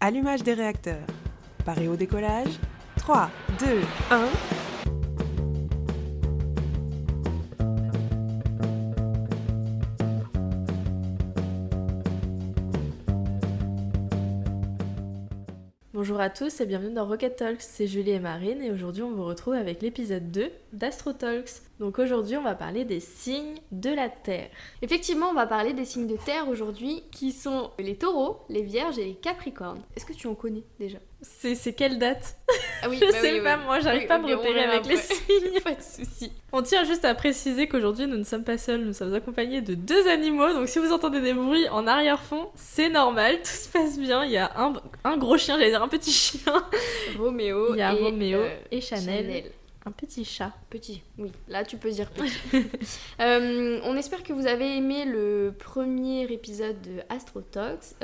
Allumage des réacteurs. Paré au décollage. 3, 2, 1... Bonjour à tous et bienvenue dans Rocket Talks, c'est Julie et Marine et aujourd'hui on vous retrouve avec l'épisode 2 d'Astro Talks. Donc aujourd'hui on va parler des signes de la Terre. Effectivement, on va parler des signes de terre aujourd'hui qui sont les taureaux, les vierges et les capricornes. Est-ce que tu en connais déjà? C'est quelle date? Ah oui, Je sais pas, moi j'arrive pas à me repérer avec les signes. Pas de soucis. On tient juste à préciser qu'aujourd'hui nous ne sommes pas seuls, nous sommes accompagnés de 2 animaux, donc si vous entendez des bruits en arrière-fond, c'est normal, tout se passe bien, il y a un gros chien, j'allais dire un petit chien. Roméo Il y a et, Roméo et Chanel. Un petit chat. Petit, oui, là tu peux dire petit. On espère que vous avez aimé le premier épisode de Astro Talks,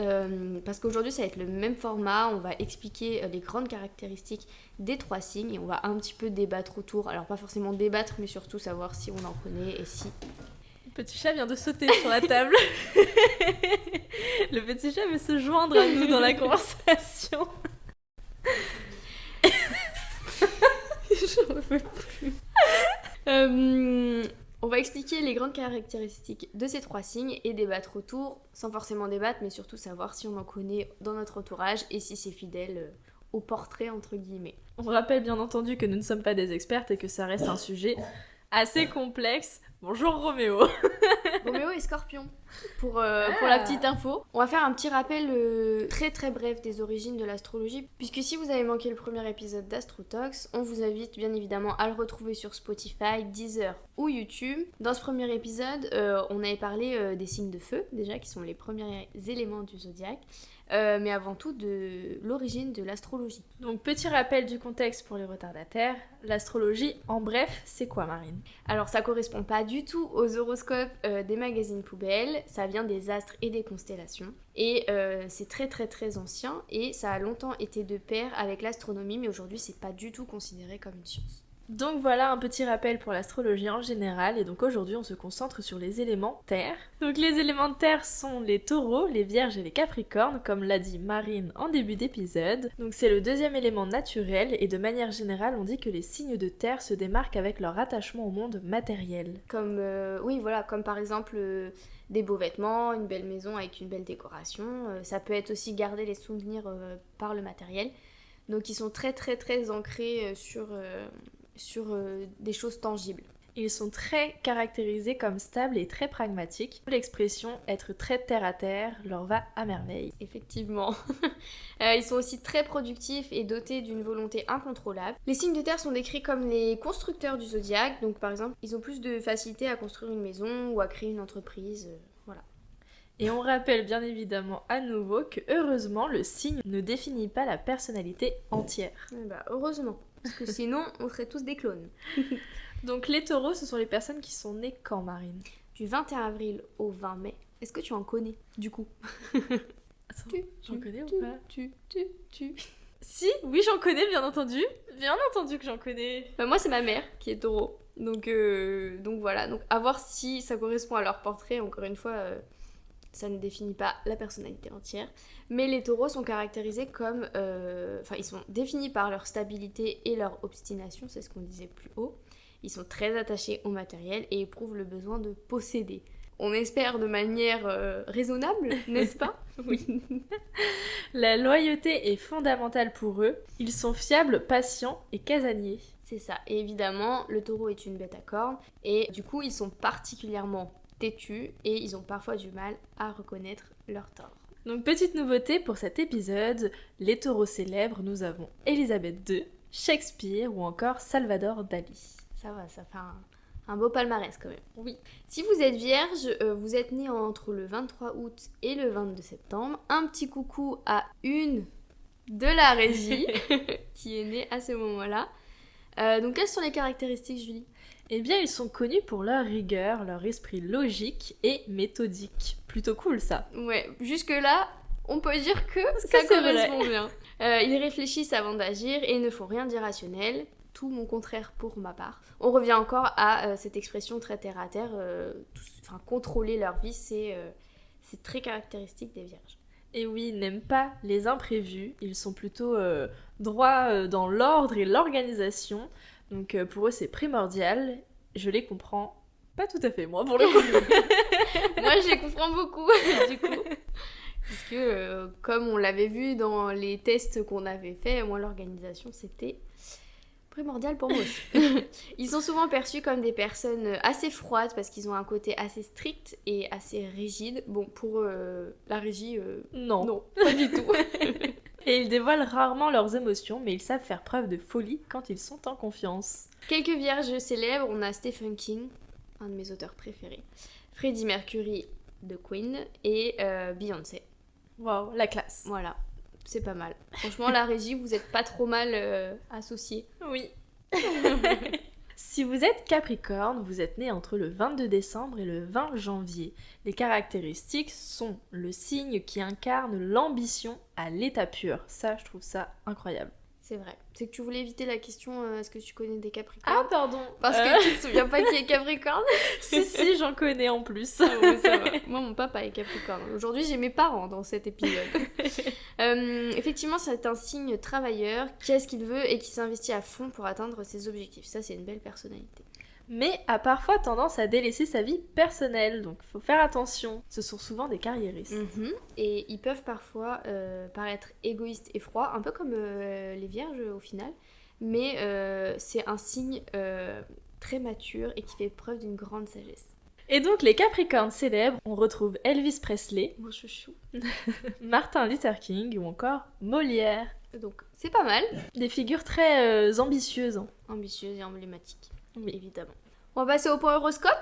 parce qu'aujourd'hui ça va être le même format, on va expliquer les grandes caractéristiques des 3 signes et on va un petit peu débattre autour, alors pas forcément débattre mais surtout savoir si on en connaît et si... Le petit chat vient de sauter sur la table. Le petit chat veut se joindre à nous dans la conversation. J'en peux plus. On va expliquer les grandes caractéristiques de ces 3 signes et débattre autour, sans forcément débattre, mais surtout savoir si on en connaît dans notre entourage et si c'est fidèle au portrait, entre guillemets. On rappelle bien entendu que nous ne sommes pas des expertes et que ça reste un sujet assez complexe. Bonjour Roméo. Roméo et Scorpion. Pour la petite info, on va faire un petit rappel très très bref des origines de l'astrologie, puisque si vous avez manqué le premier épisode d'Astro Talks, on vous invite bien évidemment à le retrouver sur Spotify, Deezer ou YouTube. Dans ce premier épisode, on avait parlé des signes de feu, déjà, qui sont les premiers éléments du zodiaque, mais avant tout de l'origine de l'astrologie. Donc petit rappel du contexte pour les retardataires, l'astrologie en bref, c'est quoi Marine? Alors ça correspond pas du tout aux horoscopes des magazines poubelles, ça vient des astres et des constellations, et c'est très très très ancien, et ça a longtemps été de pair avec l'astronomie, mais aujourd'hui c'est pas du tout considéré comme une science. Donc voilà un petit rappel pour l'astrologie en général, et donc aujourd'hui on se concentre sur les éléments terre. Donc les éléments de terre sont les taureaux, les vierges et les capricornes, comme l'a dit Marine en début d'épisode. Donc c'est le deuxième élément naturel, et de manière générale on dit que les signes de terre se démarquent avec leur attachement au monde matériel. Comme, comme par exemple des beaux vêtements, une belle maison avec une belle décoration, ça peut être aussi garder les souvenirs par le matériel. Donc ils sont très très très ancrés sur des choses tangibles. Ils sont très caractérisés comme stables et très pragmatiques. L'expression être très terre à terre leur va à merveille. Effectivement. Ils sont aussi très productifs et dotés d'une volonté incontrôlable. Les signes de terre sont décrits comme les constructeurs du zodiaque, donc par exemple, ils ont plus de facilité à construire une maison ou à créer une entreprise, voilà. Et on rappelle bien évidemment à nouveau que heureusement le signe ne définit pas la personnalité entière. Heureusement, parce que sinon on serait tous des clones. Donc les taureaux, ce sont les personnes qui sont nées quand, Marine? Du 21 avril au 20 mai. Est-ce que tu en connais, du coup? Attends, j'en connais ou pas? Si, oui j'en connais, bien entendu. Bien entendu que j'en connais. Moi c'est ma mère qui est taureau. Donc voilà, donc à voir si ça correspond à leur portrait, encore une fois... ça ne définit pas la personnalité entière. Mais les taureaux sont caractérisés comme... ils sont définis par leur stabilité et leur obstination, c'est ce qu'on disait plus haut. Ils sont très attachés au matériel et éprouvent le besoin de posséder. On espère de manière raisonnable, n'est-ce pas? Oui. La loyauté est fondamentale pour eux. Ils sont fiables, patients et casaniers. C'est ça. Et évidemment, le taureau est une bête à cornes. Et du coup, ils sont particulièrement... têtus et ils ont parfois du mal à reconnaître leurs torts. Donc petite nouveauté pour cet épisode, les taureaux célèbres, nous avons Elisabeth II, Shakespeare ou encore Salvador Dali. Ça va, ça fait un beau palmarès quand même. Oui. Si vous êtes vierge, vous êtes né entre le 23 août et le 22 septembre. Un petit coucou à une de la régie qui est née à ce moment-là. Donc quelles sont les caractéristiques, Julie? Eh bien, ils sont connus pour leur rigueur, leur esprit logique et méthodique. Plutôt cool, ça. Ouais, jusque-là, on peut dire que ça correspond bien. Ils réfléchissent avant d'agir et ne font rien d'irrationnel. Tout mon contraire pour ma part. On revient encore à cette expression très terre-à-terre. Contrôler leur vie, c'est très caractéristique des vierges. Et oui, ils n'aiment pas les imprévus, ils sont plutôt droits dans l'ordre et l'organisation, donc pour eux c'est primordial, je les comprends pas tout à fait moi pour le coup. Moi, je les comprends beaucoup, du coup. Parce que, comme on l'avait vu dans les tests qu'on avait fait, moi, l'organisation, c'était primordial pour moi aussi. Ils sont souvent perçus comme des personnes assez froides parce qu'ils ont un côté assez strict et assez rigide. Bon, pour la régie, Non. pas du tout. Et ils dévoilent rarement leurs émotions, mais ils savent faire preuve de folie quand ils sont en confiance. Quelques vierges célèbres, on a Stephen King, un de mes auteurs préférés, Freddie Mercury de Queen et Beyoncé. Waouh, la classe. Voilà, c'est pas mal. Franchement, la régie, vous êtes pas trop mal associés. Oui. Si vous êtes Capricorne, vous êtes né entre le 22 décembre et le 20 janvier. Les caractéristiques sont le signe qui incarne l'ambition à l'état pur. Ça, je trouve ça incroyable. C'est vrai. C'est que tu voulais éviter la question est-ce que tu connais des Ah, Capricornes pardon. Parce que tu te souviens pas qui est Capricorne. Si, j'en connais en plus. Ah ouais, ça va. Moi, mon papa est Capricorne. Aujourd'hui, j'ai mes parents dans cet épisode. Effectivement, c'est un signe travailleur qui a ce qu'il veut et qui s'investit à fond pour atteindre ses objectifs. Ça, c'est une belle personnalité. Mais a parfois tendance à délaisser sa vie personnelle, donc faut faire attention. Ce sont souvent des carriéristes. Et ils peuvent parfois paraître égoïstes et froids, un peu comme les vierges au final. Mais c'est un signe très mature et qui fait preuve d'une grande sagesse. Et donc les Capricornes célèbres, on retrouve Elvis Presley, Mon chouchou. Martin Luther King ou encore Molière. Donc, c'est pas mal. Des figures très ambitieuses. Hein. Ambitieuse et emblématique. Oui. Évidemment. On va passer au point horoscope.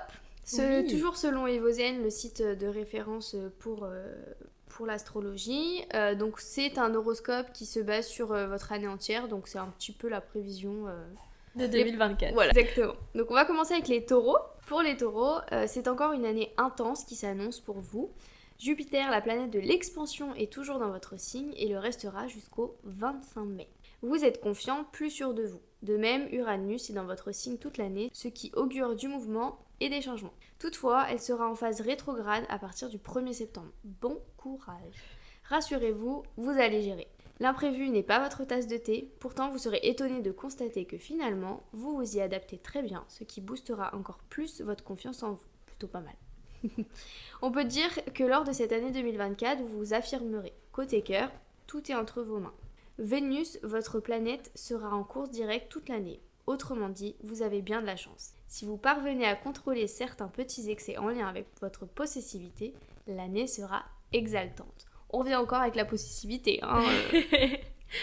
Oui. Toujours selon Evozen, le site de référence pour l'astrologie. Donc c'est un horoscope qui se base sur votre année entière, donc c'est un petit peu la prévision De 2024. Voilà, exactement. Donc on va commencer avec les taureaux. Pour les taureaux, c'est encore une année intense qui s'annonce pour vous. Jupiter, la planète de l'expansion, est toujours dans votre signe et le restera jusqu'au 25 mai. Vous êtes confiant, plus sûr de vous. De même, Uranus est dans votre signe toute l'année, ce qui augure du mouvement et des changements. Toutefois, elle sera en phase rétrograde à partir du 1er septembre. Bon courage. Rassurez-vous, vous allez gérer. L'imprévu n'est pas votre tasse de thé, pourtant vous serez étonné de constater que finalement, vous vous y adaptez très bien, ce qui boostera encore plus votre confiance en vous. Plutôt pas mal. On peut dire que lors de cette année 2024, vous vous affirmerez. Côté cœur, tout est entre vos mains. Vénus, votre planète, sera en course directe toute l'année. Autrement dit, vous avez bien de la chance. Si vous parvenez à contrôler certains petits excès en lien avec votre possessivité, l'année sera exaltante. On revient encore avec la possessivité. Hein,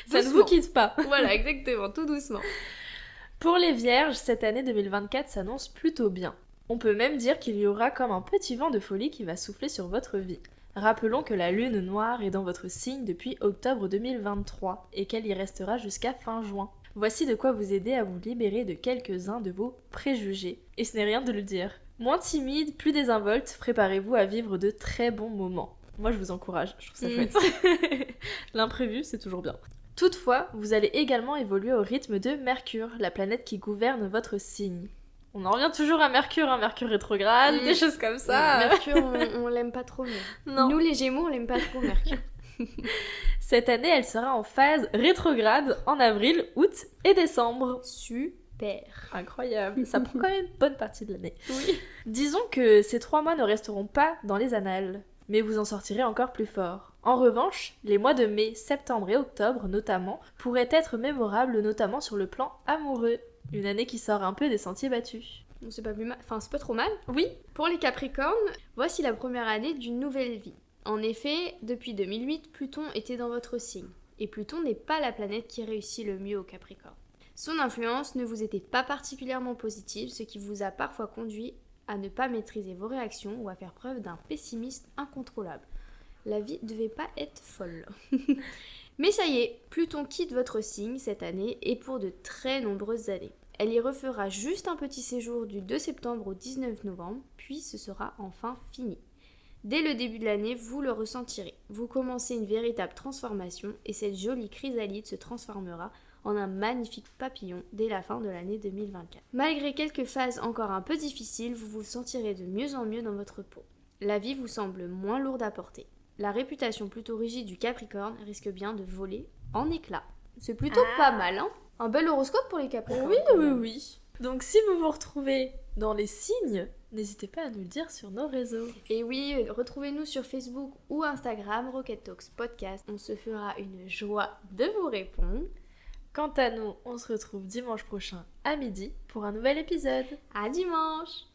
Ça ne vous quitte pas. Voilà, exactement, tout doucement. Pour les vierges, cette année 2024 s'annonce plutôt bien. On peut même dire qu'il y aura comme un petit vent de folie qui va souffler sur votre vie. Rappelons que la lune noire est dans votre signe depuis octobre 2023 et qu'elle y restera jusqu'à fin juin. Voici de quoi vous aider à vous libérer de quelques-uns de vos préjugés. Et ce n'est rien de le dire. Moins timide, plus désinvolte, préparez-vous à vivre de très bons moments. Moi je vous encourage, je trouve ça chouette. L'imprévu, c'est toujours bien. Toutefois, vous allez également évoluer au rythme de Mercure, la planète qui gouverne votre signe. On en revient toujours à Mercure, hein, Mercure rétrograde, des choses comme ça. Mercure, on l'aime pas trop. Mais... Non. Nous les Gémeaux, on l'aime pas trop, Mercure. Cette année, elle sera en phase rétrograde en avril, août et décembre. Super. Incroyable, ça prend quand même une bonne partie de l'année. Oui. Disons que ces 3 mois ne resteront pas dans les annales, mais vous en sortirez encore plus fort. En revanche, les mois de mai, septembre et octobre notamment pourraient être mémorables, notamment sur le plan amoureux. Une année qui sort un peu des sentiers battus. Bon, c'est pas plus mal, enfin c'est pas trop mal. Oui. Pour les Capricornes, voici la première année d'une nouvelle vie. En effet, depuis 2008, Pluton était dans votre signe. Et Pluton n'est pas la planète qui réussit le mieux au Capricorne. Son influence ne vous était pas particulièrement positive, ce qui vous a parfois conduit à ne pas maîtriser vos réactions ou à faire preuve d'un pessimisme incontrôlable. La vie ne devait pas être folle. Mais ça y est, Pluton quitte votre signe cette année et pour de très nombreuses années. Elle y refera juste un petit séjour du 2 septembre au 19 novembre, puis ce sera enfin fini. Dès le début de l'année, vous le ressentirez. Vous commencez une véritable transformation et cette jolie chrysalide se transformera en un magnifique papillon dès la fin de l'année 2024. Malgré quelques phases encore un peu difficiles, vous vous sentirez de mieux en mieux dans votre peau. La vie vous semble moins lourde à porter. la réputation plutôt rigide du Capricorne risque bien de voler en éclats. C'est plutôt pas mal, hein? Un bel horoscope pour les Capricornes. Oui, quand oui, même. oui. Donc si vous vous retrouvez dans les signes, n'hésitez pas à nous le dire sur nos réseaux. Et oui, retrouvez-nous sur Facebook ou Instagram, Rocket Talks Podcast. On se fera une joie de vous répondre. Quant à nous, on se retrouve dimanche prochain à midi pour un nouvel épisode. À dimanche!